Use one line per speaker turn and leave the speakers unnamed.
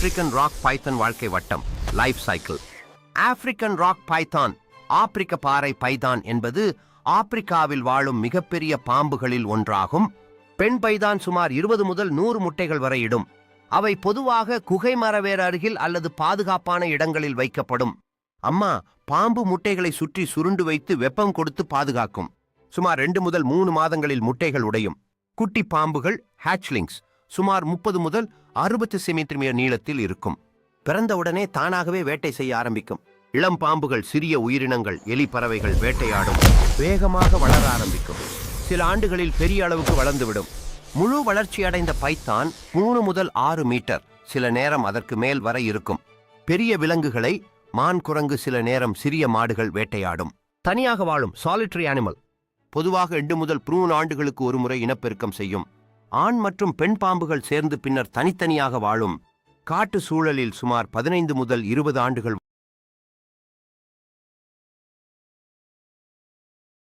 African rock Python வாழ்க்கை வட்டம் life cycle. African rock Python, ஆப்பிரிக்க பாறை பைதான் என்பது ஆப்பிரிக்காவில் வாழும் மிகப்பெரிய பாம்புகளில் ஒன்றாகும். பெண் பைதான் சுமார் 20 முதல் 100 முட்டைகள் வரை இடும். அவை பொதுவாக குகை மரவேர் அருகில் அல்லது பாதுகாப்பான இடங்களில் வைக்கப்படும். அம்மா பாம்பு முட்டைகளை சுற்றி சுருண்டு வைத்து வெப்பம் கொடுத்து பாதுகாக்கும். சுமார் 2 முதல் 3 மாதங்களில் முட்டைகள் உடையும். குட்டி பாம்புகள் ஹேட்ச்லிங்ஸ் சுமார் 30 முதல் 60 சென்டிமீட்டர் நீளத்தில் இருக்கும். பிறந்தவுடனே தானாகவே வேட்டை செய்ய ஆரம்பிக்கும். இளம் பாம்புகள் சிறிய உயிரினங்கள், எலி, பறவைகள் வேட்டையாடும். வேகமாக வளர ஆரம்பிக்கும். சில ஆண்டுகளில் பெரிய அளவுக்கு வளர்ந்துவிடும். முழு வளர்ச்சி அடைந்த பைத்தான் 3 முதல் 6 மீட்டர், சில நேரம் அதற்கு மேல் வரை இருக்கும். பெரிய விலங்குகளை, மான், குரங்கு, சில நேரம் சிறிய மாடுகள் வேட்டையாடும். தனியாக வாழும் சாலிட்டரி அனிமல். பொதுவாக 2 முதல் 3 ஆண்டுகளுக்கு ஒரு முறை இனப்பெருக்கம் செய்யும். ஆண் மற்றும் பெண் பாம்புகள் சேர்ந்து பின்னர் தனித்தனியாக வாழும். காட்டு சூழலில் சுமார் 15 முதல் 20 ஆண்டுகள்